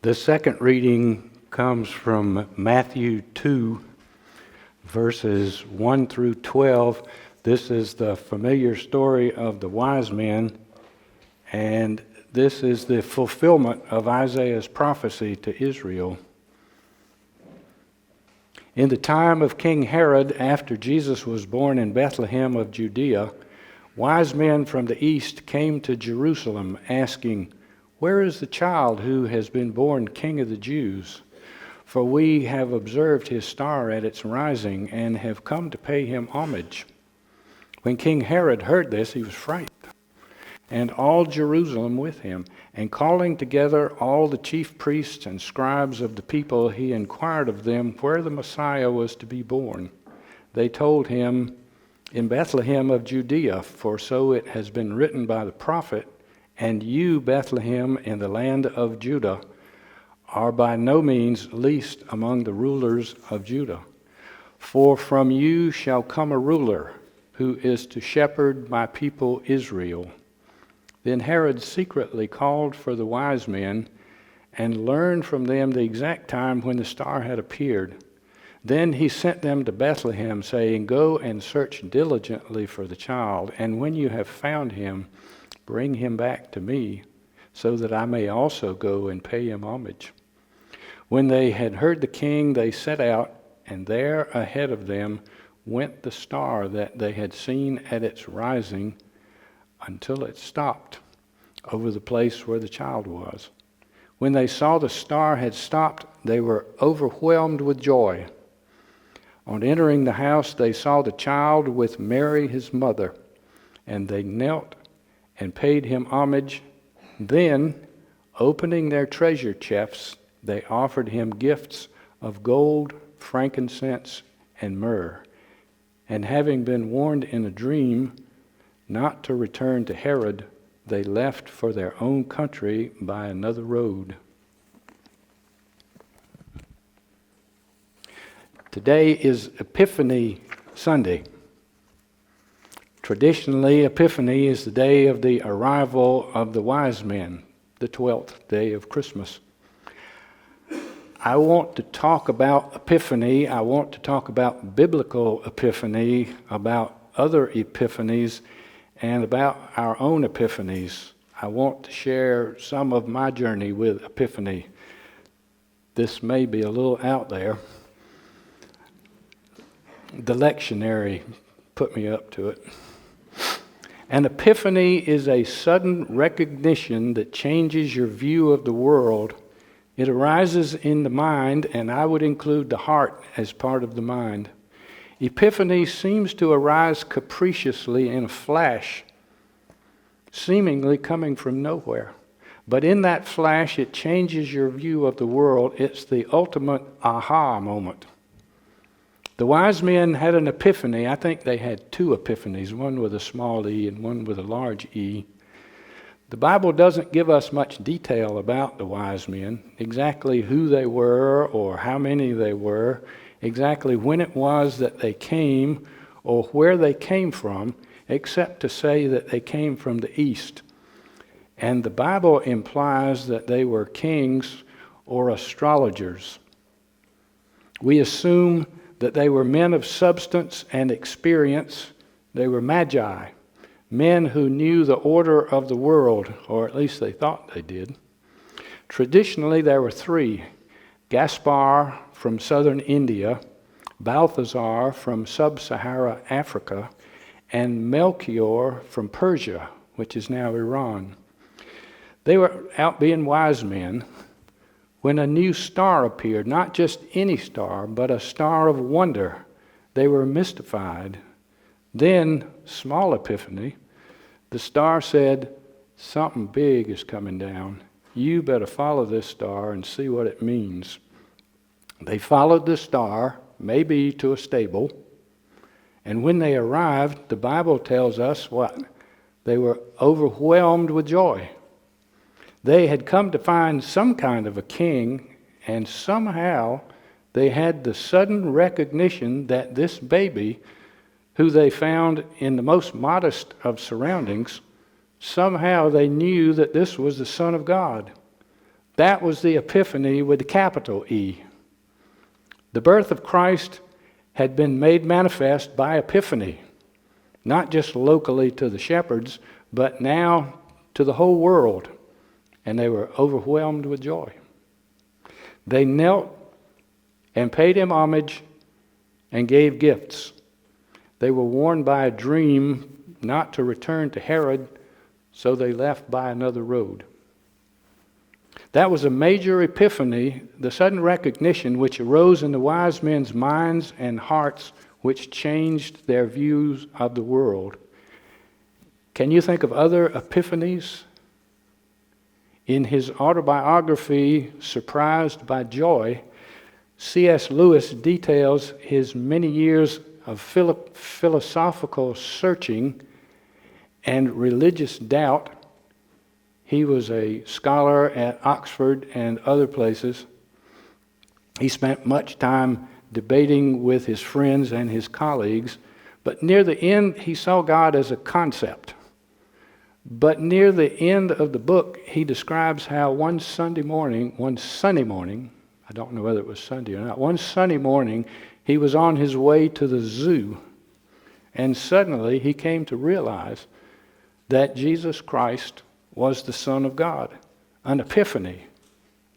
The second reading comes from Matthew 2, verses 1 through 12. This is the familiar story of the wise men, and this is the fulfillment of Isaiah's prophecy to Israel. In the time of King Herod, after Jesus was born in Bethlehem of Judea, wise men from the east came to Jerusalem asking, "Where is the child who has been born King of the Jews? For we have observed his star at its rising and have come to pay him homage." When King Herod heard this, he was frightened, and all Jerusalem with him. And calling together all the chief priests and scribes of the people, he inquired of them where the Messiah was to be born. They told him, "In Bethlehem of Judea, for so it has been written by the prophet, 'And you, Bethlehem, in the land of Judah, are by no means least among the rulers of Judah. For from you shall come a ruler who is to shepherd my people Israel.'" Then Herod secretly called for the wise men and learned from them the exact time when the star had appeared. Then he sent them to Bethlehem, saying, "Go and search diligently for the child, and when you have found him, bring him back to me, so that I may also go and pay him homage." When they had heard the king, they set out, and there ahead of them went the star that they had seen at its rising, until it stopped over the place where the child was. When they saw the star had stopped, they were overwhelmed with joy. On entering the house, they saw the child with Mary his mother, and they knelt and paid him homage. Then, opening their treasure chests, they offered him gifts of gold, frankincense, and myrrh. And having been warned in a dream not to return to Herod, they left for their own country by another road. Today is Epiphany Sunday. Traditionally, Epiphany is the day of the arrival of the wise men, the 12th day of Christmas. I want to talk about Epiphany. I want to talk about biblical Epiphany, about other epiphanies, and about our own epiphanies. I want to share some of my journey with Epiphany. This may be a little out there. The lectionary put me up to it. An epiphany is a sudden recognition that changes your view of the world. It arises in the mind, and I would include the heart as part of the mind. Epiphany seems to arise capriciously in a flash, seemingly coming from nowhere. But in that flash, it changes your view of the world. It's the ultimate aha moment. The wise men had an epiphany. I think they had two epiphanies, one with a small e and one with a large e. The Bible doesn't give us much detail about the wise men, exactly who they were or how many they were, exactly when it was that they came or where they came from, except to say that they came from the east. And the Bible implies that they were kings or astrologers. We assume that they were men of substance and experience. They were magi, men who knew the order of the world, or at least they thought they did. Traditionally, there were three: Gaspar from southern India, Balthazar from sub-Sahara Africa, and Melchior from Persia, which is now Iran. They were out being wise men when a new star appeared, not just any star, but a star of wonder. They were mystified. Then, small epiphany, the star said, "Something big is coming down. You better follow this star and see what it means." They followed the star, maybe to a stable, and when they arrived, the Bible tells us what? They were overwhelmed with joy. They had come to find some kind of a king, and somehow they had the sudden recognition that this baby, who they found in the most modest of surroundings, somehow they knew that this was the Son of God. That was the Epiphany with the capital E. The birth of Christ had been made manifest by Epiphany, not just locally to the shepherds, but now to the whole world, and they were overwhelmed with joy. They knelt and paid him homage and gave gifts. They were warned by a dream not to return to Herod, so they left by another road. That was a major epiphany, the sudden recognition which arose in the wise men's minds and hearts, which changed their views of the world. Can you think of other epiphanies? In his autobiography, Surprised by Joy, C.S. Lewis details his many years of philosophical searching and religious doubt. He was a scholar at Oxford and other places. He spent much time debating with his friends and his colleagues, but near the end he saw God as a concept. But near the end of the book, he describes how one sunny morning, I don't know whether it was Sunday or not, one sunny morning he was on his way to the zoo, and suddenly he came to realize that Jesus Christ was the Son of God, an epiphany,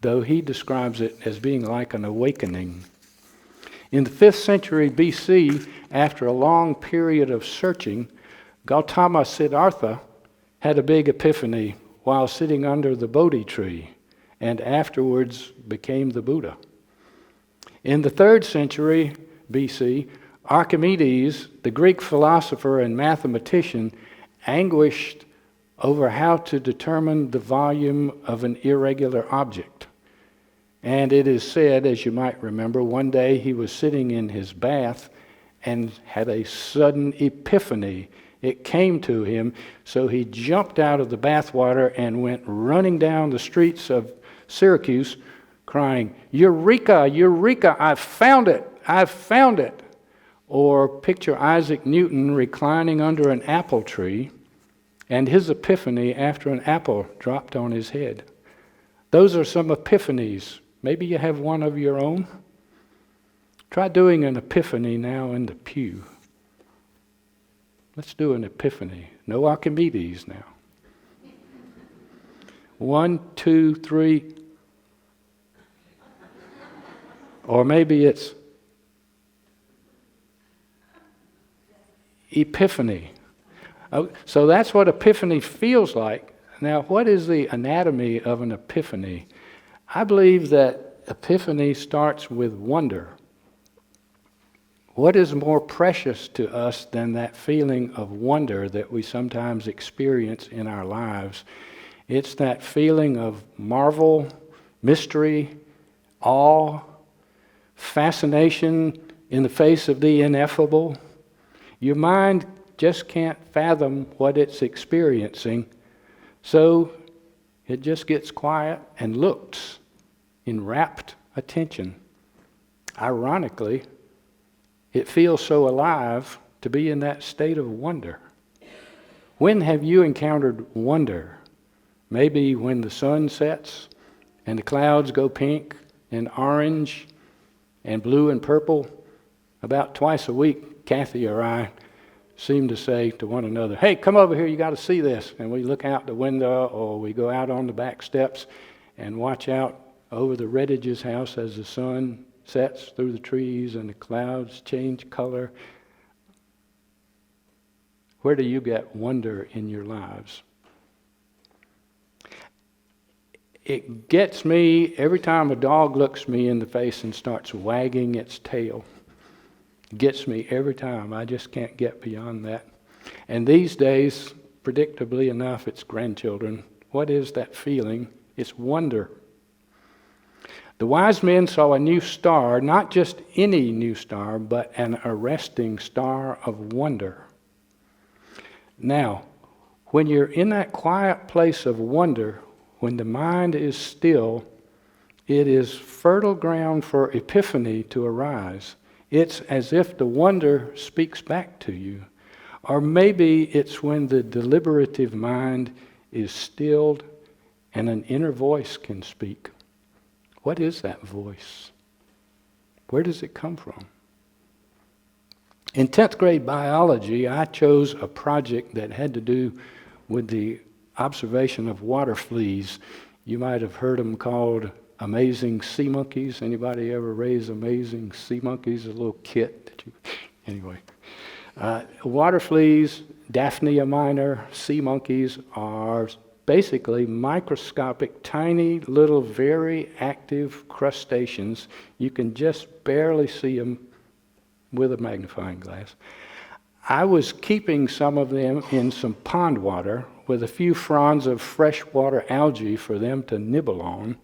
though he describes it as being like an awakening. In the 5th century BC, after a long period of searching, Gautama Siddhartha had a big epiphany while sitting under the Bodhi tree, and afterwards became the Buddha. In the 3rd century BC, Archimedes, the Greek philosopher and mathematician, anguished over how to determine the volume of an irregular object. And it is said, as you might remember, one day he was sitting in his bath and had a sudden epiphany. It came to him, so he jumped out of the bathwater and went running down the streets of Syracuse, crying, "Eureka, Eureka, I've found it, I've found it." Or picture Isaac Newton reclining under an apple tree, and his epiphany after an apple dropped on his head. Those are some epiphanies. Maybe you have one of your own. Try doing an epiphany now in the pew. Let's do an epiphany. No Archimedes now. 1, 2, 3. Or maybe it's epiphany. So that's what epiphany feels like. Now, what is the anatomy of an epiphany? I believe that epiphany starts with wonder. What is more precious to us than that feeling of wonder that we sometimes experience in our lives? It's that feeling of marvel, mystery, awe, fascination in the face of the ineffable. Your mind just can't fathom what it's experiencing, so it just gets quiet and looks in rapt attention. Ironically, it feels so alive to be in that state of wonder. When have you encountered wonder? Maybe when the sun sets and the clouds go pink and orange and blue and purple. About twice a week, Kathy or I seem to say to one another, "Hey, come over here, you got to see this." And we look out the window or we go out on the back steps and watch out over the Reddige's house as the sun sets through the trees and the clouds change color. Where do you get wonder in your lives? It gets me every time a dog looks me in the face and starts wagging its tail. It gets me every time. I just can't get beyond that. And these days, predictably enough, it's grandchildren. What is that feeling? It's wonder. The wise men saw a new star, not just any new star, but an arresting star of wonder. Now, when you're in that quiet place of wonder, when the mind is still, it is fertile ground for epiphany to arise. It's as if the wonder speaks back to you. Or maybe it's when the deliberative mind is stilled and an inner voice can speak. What is that voice? Where does it come from? In 10th grade biology, I chose a project that had to do with the observation of water fleas. You might have heard them called amazing sea monkeys. Anybody ever raise amazing sea monkeys? A little kit. Anyway. Water fleas, Daphnia minor, sea monkeys are basically microscopic, tiny, little, very active crustaceans. You can just barely see them with a magnifying glass. I was keeping some of them in some pond water with a few fronds of freshwater algae for them to nibble on.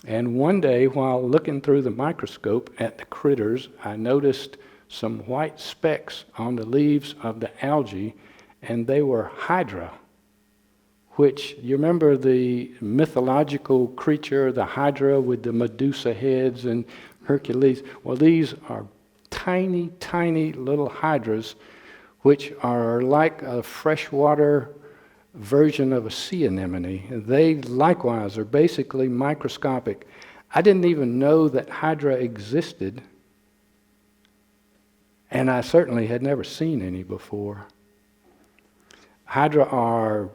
And one day, while looking through the microscope at the critters, I noticed some white specks on the leaves of the algae, and they were hydra, which, you remember the mythological creature, the hydra with the Medusa heads and Hercules? Well, these are tiny, tiny little hydras, which are like a freshwater version of a sea anemone. They likewise are basically microscopic. I didn't even know that hydra existed, and I certainly had never seen any before. Hydra are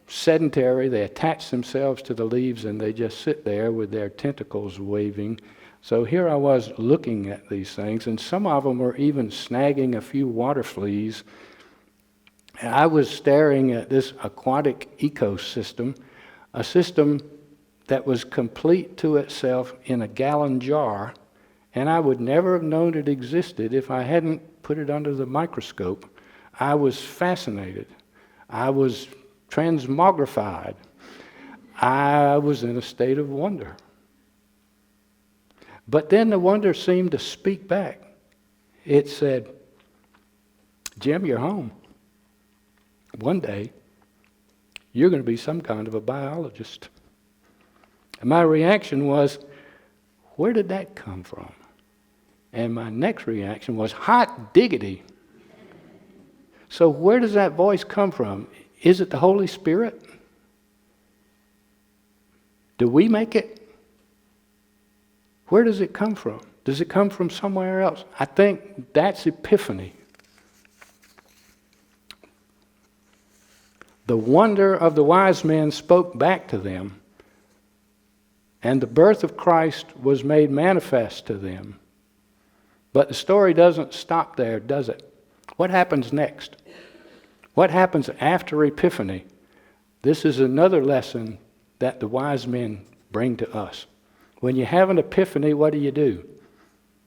sedentary. They attach themselves to the leaves and they just sit there with their tentacles waving. So here I was looking at these things, and some of them were even snagging a few water fleas. And I was staring at this aquatic ecosystem, a system that was complete to itself in a gallon jar, and I would never have known it existed if I hadn't put it under the microscope. I was fascinated. I was transmogrified. I was in a state of wonder. But then the wonder seemed to speak back. It said, Jim, you're home. One day, you're going to be some kind of a biologist. And my reaction was, where did that come from? And my next reaction was, hot diggity. So where does that voice come from? Is it the Holy Spirit? Do we make it? Where does it come from? Does it come from somewhere else? I think that's Epiphany. The wonder of the wise men spoke back to them, and the birth of Christ was made manifest to them. But the story doesn't stop there, does it? What happens next? What happens after Epiphany? This is another lesson that the wise men bring to us. When you have an epiphany, what do?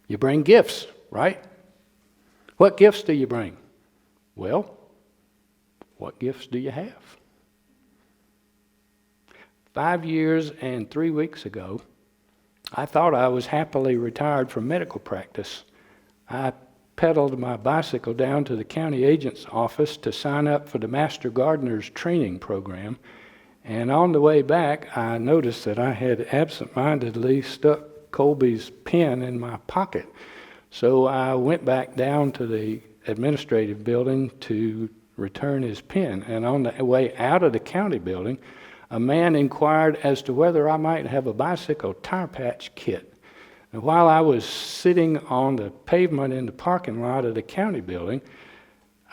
You bring gifts, right? What gifts do you bring? Well, what gifts do you have? 5 years and 3 weeks ago, I thought I was happily retired from medical practice. I pedaled my bicycle down to the county agent's office to sign up for the Master Gardener's training program. And on the way back, I noticed that I had absent-mindedly stuck Colby's pen in my pocket. So I went back down to the administrative building to return his pen. And on the way out of the county building, a man inquired as to whether I might have a bicycle tire patch kit. And while I was sitting on the pavement in the parking lot of the county building,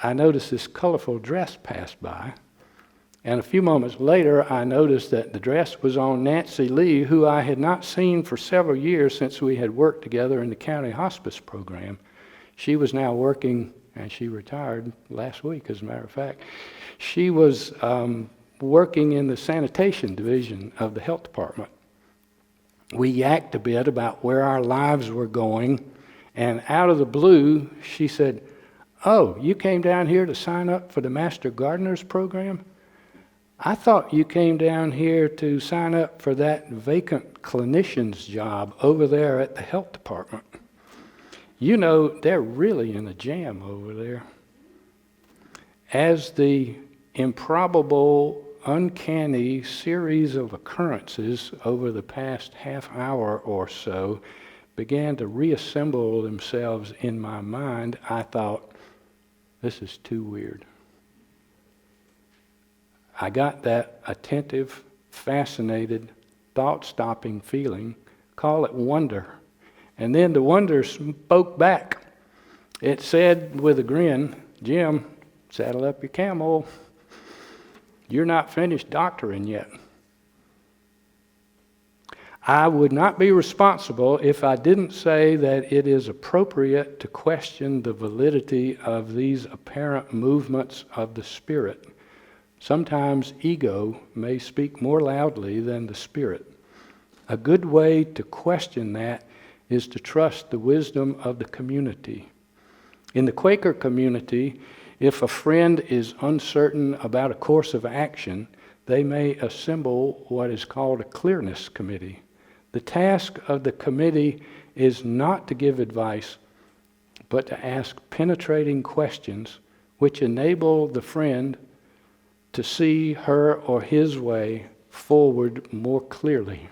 I noticed this colorful dress pass by. And a few moments later, I noticed that the dress was on Nancy Lee, who I had not seen for several years since we had worked together in the county hospice program. She was now working, and she retired last week, as a matter of fact. She was working in the sanitation division of the health department. We yacked a bit about where our lives were going, and out of the blue, she said, "Oh, you came down here to sign up for the Master Gardener's program? I thought you came down here to sign up for that vacant clinician's job over there at the health department. You know, they're really in a jam over there." As the improbable, uncanny series of occurrences over the past half hour or so began to reassemble themselves in my mind, I thought, this is too weird. I got that attentive, fascinated, thought-stopping feeling. Call it wonder. And then the wonder spoke back. It said with a grin, "Jim, saddle up your camel. You're not finished doctoring yet." I would not be responsible if I didn't say that it is appropriate to question the validity of these apparent movements of the Spirit. Sometimes ego may speak more loudly than the Spirit. A good way to question that is to trust the wisdom of the community. In the Quaker community, if a friend is uncertain about a course of action, they may assemble what is called a clearness committee. The task of the committee is not to give advice, but to ask penetrating questions which enable the friend to see her or his way forward more clearly.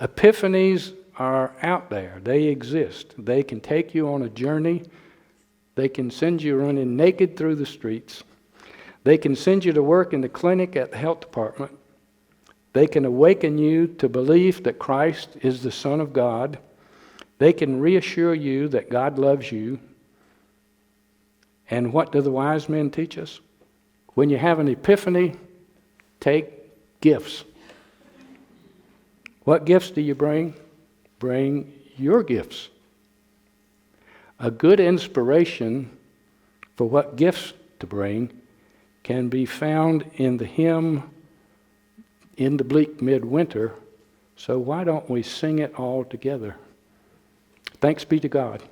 Epiphanies are out there. They exist. They can take you on a journey. They can send you running naked through the streets. They can send you to work in the clinic at the health department. They can awaken you to belief that Christ is the Son of God. They can reassure you that God loves you. And what do the wise men teach us? When you have an epiphany, take gifts. What gifts do you bring? Bring your gifts. A good inspiration for what gifts to bring can be found in the hymn "In the Bleak Midwinter," so why don't we sing it all together? Thanks be to God.